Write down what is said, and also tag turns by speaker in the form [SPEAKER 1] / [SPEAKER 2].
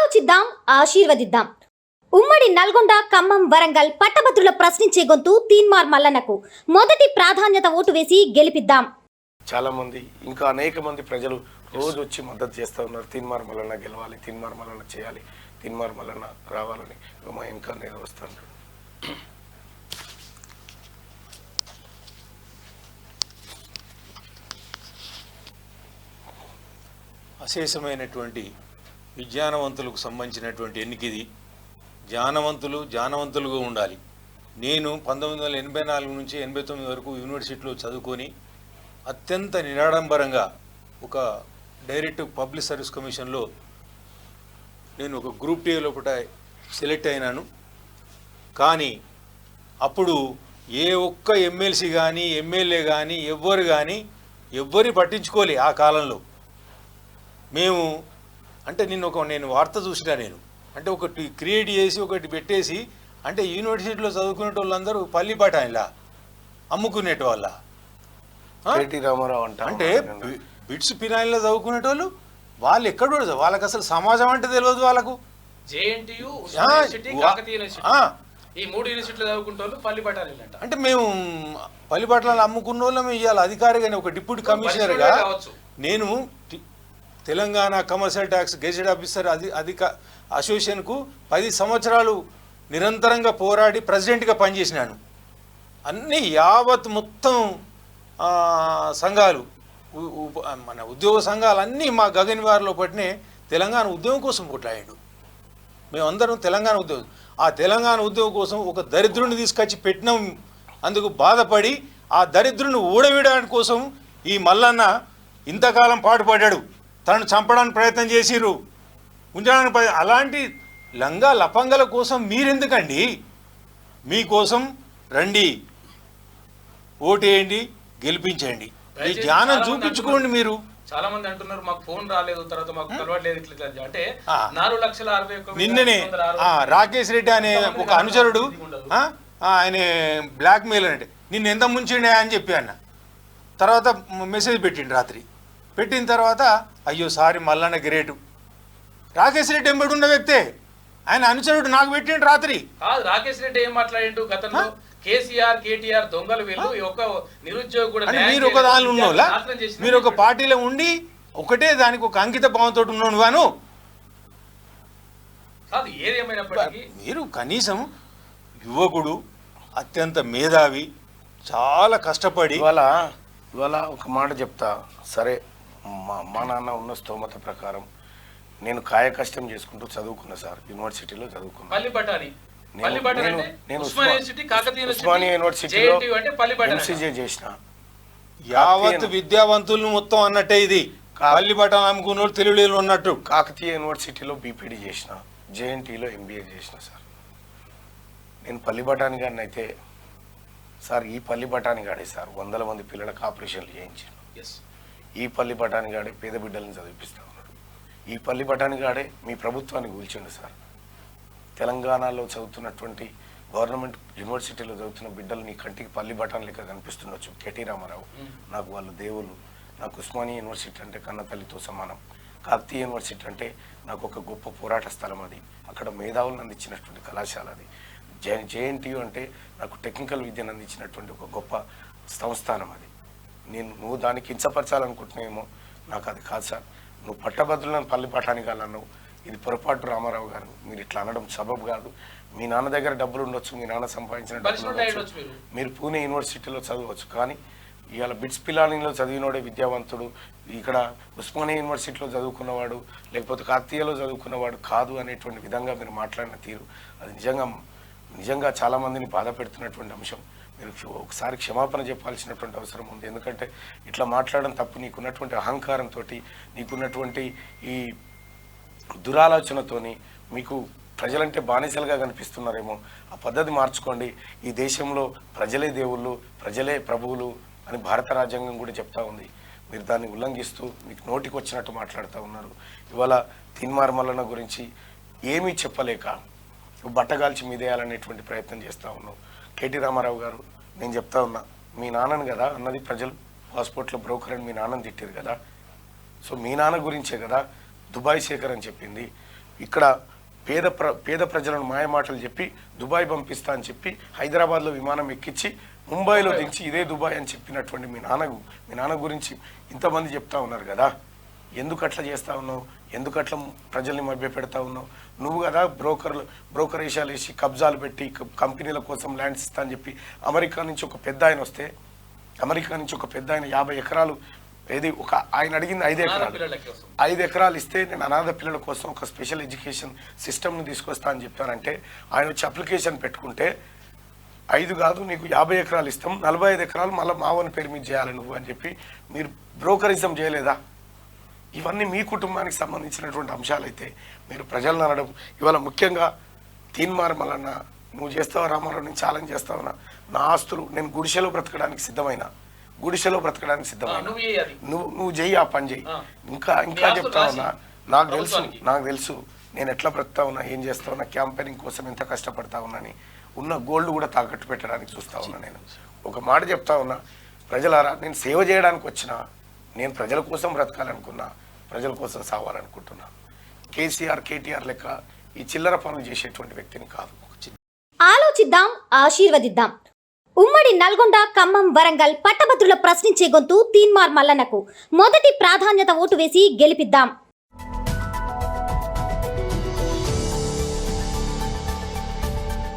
[SPEAKER 1] ఆలోచిద్దాం, ఆశీర్వదిద్దాం. ఉమ్మడి నల్గొండ, ఖమ్మం, వరంగల్ పట్టభద్రుల ప్రశ్నించే గొంతు తీన్మార్ మల్లన్నకు మొదటి ప్రాధాన్యత ఓటు వేసి గెలిపిద్దాం.
[SPEAKER 2] చాలా మంది ఇంకా అనేక మంది ప్రజలు రోజు వచ్చి మద్దతు చేస్తూ ఉన్నారు. తీన్మార్ మల్లన్న గెలవాలి, తీన్మార్ మల్లన్న చేయాలి, తీన్మార్ మల్లన్న రావాలని. మా ఇంకా నేను వస్తాను.
[SPEAKER 3] అశేషమైనటువంటి విజ్ఞానవంతులకు సంబంధించినటువంటి ఎన్నికది. జ్ఞానవంతులుగా ఉండాలి. నేను 1984 నుంచి 89 వరకు యూనివర్సిటీలో చదువుకొని అత్యంత నిరాడంబరంగా ఒక డైరెక్ట్ పబ్లిక్ సర్వీస్ కమిషన్లో నేను ఒక గ్రూప్ టీ లోపల సెలెక్ట్ అయినాను. కానీ అప్పుడు ఏ ఒక్క ఎమ్మెల్సీ కానీ ఎమ్మెల్యే కానీ ఎవ్వరు పట్టించుకోలే. ఆ కాలంలో మేము అంటే నేను వార్త చూసినా. నేను అంటే ఒకటి క్రియేట్ చేసి ఒకటి పెట్టేసి అంటే యూనివర్సిటీలో చదువుకునే వాళ్ళందరూ పల్లి బఠానీలా అమ్ముకునేట వాళ్ళ అంటే బిట్స్ పినాయిల్లో చదువుకునేటోళ్ళు వాళ్ళు ఎక్కడ వాళ్ళకి అసలు సమాజం అంటే తెలియదు వాళ్ళకు. అంటే మేము పల్లి బఠానీలు అమ్ముకున్న వాళ్ళం ఇవాళ అధికారిగానే ఒక డిప్యూటీ కమిషనర్గా నేను Telangana commercial tax gazette officer అసోసియేషన్కు 10 సంవత్సరాలు నిరంతరంగా పోరాడి ప్రెసిడెంట్గా పనిచేసినాను. అన్నీ యావత్ మొత్తం సంఘాలు మన ఉద్యోగ సంఘాలు అన్నీ మా గగన్వారిలో పట్టినే తెలంగాణ ఉద్యమం కోసం కొట్లాడాడు. మేమందరం తెలంగాణ ఉద్యోగం. ఆ తెలంగాణ ఉద్యమం కోసం ఒక దరిద్రుని తీసుకొచ్చి పెట్టినాం. అందుకు బాధపడి ఆ దరిద్రుని ఊడవేయడానికి కోసం ఈ మల్లన్న ఇంతకాలం పాటుపడ్డాడు. తనను చంపడానికి ప్రయత్నం చేసిర్రు, ఉంచడానికి. అలాంటి లంగా లపంగల కోసం మీరెందుకండి? మీకోసం రండి, ఓటేయండి, గెలిపించండి, ఈ జ్ఞానం చూపించుకోండి. మీరు
[SPEAKER 4] చాలా మంది అంటున్నారు మాకు ఫోన్ రాలేదు, తర్వాత మాకు కలవట్లేదు, ఇట్లా అంటే 4,61,000
[SPEAKER 3] నిన్ననే రాకేష్ రెడ్డి అనే ఒక అనుచరుడు ఆయన బ్లాక్ మెయిల్ అంటే నిన్ను ఎంత ముంచిండే అని చెప్పి అన్న. తర్వాత మెసేజ్ పెట్టిండు రాత్రి. పెట్టిన తర్వాత అయ్యో సారీ మల్లన్న గ్రేటు. రాకేష్ రెడ్డి ఎంబడి ఉన్న వ్యక్తే ఆయన అనుచరుడు నాకు పెట్టిండు రాత్రి.
[SPEAKER 4] రాకేష్ రెడ్డి ఏం మాట్లాడిండు గతంలో? కేసీఆర్ కేటీఆర్ దొంగలు వీళ్ళు, ఒక నిరుద్యోగి కూడా.
[SPEAKER 3] మీరు ఒక దానిలో ఉన్నోళ్ళ, మీరు ఒక పార్టీలో ఉండి ఒకటే దానికి ఒక అంకిత భావంతో ఉన్నాను గాను. మీరు కనీసం యువకుడు, అత్యంత మేధావి, చాలా కష్టపడి
[SPEAKER 2] ఇవాళ ఒక మాట చెప్తా. సరే, మా నాన్న ఉన్న స్తోమత ప్రకారం నేను కాయ కష్టం చేసుకుంటూ చదువుకున్నా సార్. యూనివర్సిటీలో చదువుకున్నా. నేను ఉస్మానియా యూనివర్సిటీలో ఎంసీజే చేసిన.
[SPEAKER 3] యావత్ విద్యావంతులను మొత్తం అన్నట్టే ఇది. పల్లిబట్టలు అమ్ముకున్న తెలుగులో ఉన్నట్టు.
[SPEAKER 2] కాకతీయ యూనివర్సిటీలో బీపీడీ చేసిన, జేఎన్టీలో ఎంబీఏ చేసిన సార్. నేను పల్లిబటాని గారిని అయితే సార్, ఈ పల్లిబటాని గాడే సార్ 100 మంది పిల్లలకు ఆపరేషన్లు చేయించాను. ఈ పల్లిబటాని గాడే పేద బిడ్డలను చదివిపిస్తా ఉన్నాడు. ఈ పల్లిబటాని గాడే మీ ప్రభుత్వాన్ని కూల్చిండు సార్. తెలంగాణలో చదువుతున్నటువంటి గవర్నమెంట్ యూనివర్సిటీలో చదువుతున్న బిడ్డలు నీ కంటికి పల్లి బఠాన్ లెక్క కనిపిస్తుండొచ్చు. కేటీ రామారావు నాకు వాళ్ళు దేవుళ్ళు. నాకు ఉస్మానియా యూనివర్సిటీ అంటే కన్న తల్లితో సమానం. కాకతీయ యూనివర్సిటీ అంటే నాకు ఒక గొప్ప పోరాట స్థలం. అది అక్కడ మేధావులను అందించినటువంటి కళాశాల. అది జేఎన్టీయూ అంటే నాకు టెక్నికల్ విద్యను అందించినటువంటి ఒక గొప్ప సంస్థానం. అది నువ్వు దాన్ని కించపరచాలనుకుంటున్నావేమో, నాకు అది కాదు సార్. నువ్వు పట్టభద్రులను పల్లి బఠాని కాలన్నావు. ఇది పొరపాటు రామారావు గారు. మీరు ఇట్లా అనడం సబబు కాదు. మీ నాన్న దగ్గర డబ్బులు ఉండొచ్చు, మీ నాన్న సంపాదించిన డబ్బులు ఉండొచ్చు, మీరు పూణే యూనివర్సిటీలో చదవచ్చు. కానీ ఇవాళ బిట్స్ పిలానీలో చదివినోడే విద్యావంతుడు, ఇక్కడ ఉస్మానియా యూనివర్సిటీలో చదువుకున్నవాడు లేకపోతే కాకతీయలో చదువుకున్నవాడు కాదు అనేటువంటి విధంగా మీరు మాట్లాడిన తీరు అది నిజంగా చాలామందిని బాధ పెడుతున్నటువంటి అంశం. మీరు ఒకసారి క్షమాపణ చెప్పాల్సినటువంటి అవసరం ఉంది. ఎందుకంటే ఇట్లా మాట్లాడడం తప్పు. నీకున్నటువంటి అహంకారంతో, నీకున్నటువంటి ఈ దురాలోచనతోని మీకు ప్రజలంటే బానిసలుగా కనిపిస్తున్నారేమో. ఆ పద్ధతి మార్చుకోండి. ఈ దేశంలో ప్రజలే దేవుళ్ళు, ప్రజలే ప్రభువులు అని భారత రాజ్యాంగం కూడా చెప్తా ఉంది. మీరు దాన్ని ఉల్లంఘిస్తూ మీకు నోటికి వచ్చినట్టు మాట్లాడుతూ ఉన్నారు. ఇవాళ తీన్మార్ మల్లన్న గురించి ఏమీ చెప్పలేక బట్టగాల్చి మీదేయాలనేటువంటి ప్రయత్నం చేస్తూ ఉన్నావు. కేటీ రామారావు గారు, నేను చెప్తా ఉన్నా, మీ నాన్నని కదా అన్నది ప్రజలు. పాస్పోర్ట్లో బ్రోకర్ అని మీ నాన్నని తిట్టారు కదా. సో మీ నాన్న గురించే కదా దుబాయ్ శేఖర్ అని చెప్పింది. ఇక్కడ పేద ప్రజలను మాయమాటలు చెప్పి దుబాయ్ పంపిస్తా అని చెప్పి హైదరాబాద్లో విమానం ఎక్కించి ముంబైలో దించి ఇదే దుబాయ్ అని చెప్పినటువంటి మీ నాన్న గురించి ఇంతమంది చెప్తా ఉన్నారు కదా. ఎందుకు అట్లా చేస్తా ఉన్నావు? ఎందుకు అట్లా ప్రజల్ని మభ్య పెడతా ఉన్నావు? నువ్వు కదా బ్రోకరేషాలు వేసి కబ్జాలు పెట్టి కంపెనీల కోసం ల్యాండ్స్ ఇస్తా అని చెప్పి అమెరికా నుంచి ఒక పెద్ద ఆయన వస్తే, అమెరికా నుంచి ఒక పెద్ద ఆయన 50 ఎకరాలు ఆయన అడిగింది 5 ఎకరాలు ఇస్తే నేను అనాథ పిల్లల కోసం ఒక స్పెషల్ ఎడ్యుకేషన్ సిస్టమ్ను తీసుకొస్తా అని చెప్పారంటే ఆయన వచ్చి అప్లికేషన్ పెట్టుకుంటే 5 కాదు నీకు 50 ఎకరాలు ఇస్తాం, 45 ఎకరాలు మళ్ళీ మావని పేరు మీద చేయాలి నువ్వు అని చెప్పి మీరు బ్రోకరిజం చేయలేదా? ఇవన్నీ మీ కుటుంబానికి సంబంధించినటువంటి అంశాలైతే మీరు ప్రజలను అనడం. ఇవాళ ముఖ్యంగా తీన్మార్ మల్లన్న నువ్వు చేస్తావా రామారావు, నేను ఛాలెంజ్ చేస్తావునా? నా ఆస్తులు నేను గుడిసెలో బ్రతకడానికి సిద్ధమైన నువ్వు చెయ్యి, ఆ పని చెయ్యి. ఇంకా చెప్తా ఉన్నా, నాకు తెలుసు నేను ఎట్లా బ్రతుకుతా ఉన్నా, ఏం చేస్తా ఉన్నా, క్యాంపెయినింగ్ కోసం ఎంత కష్టపడతా ఉన్నాని, ఉన్న గోల్డ్ కూడా తాకట్టు పెట్టడానికి చూస్తా ఉన్నా. నేను ఒక మాట చెప్తా ఉన్నా, ప్రజలారా నేను సేవ చేయడానికి వచ్చిన, నేను ప్రజల కోసం బ్రతకాలనుకున్నా, ప్రజల కోసం సావాలనుకుంటున్నా. కేసీఆర్ కేటీఆర్ లెక్క ఈ చిల్లర పనులు చేసేటువంటి వ్యక్తిని కాదు.
[SPEAKER 1] ఆలోచిద్దాం, ఆశీర్వదిద్దాం. ఉమ్మడి నల్గొండ, ఖమ్మం, వరంగల్ పట్టభద్రుల ప్రశ్నించే గొంతు తీన్మార్ మల్లన్నకు మొదటి ప్రాధాన్యత ఓటు వేసి గెలిపిద్దాం.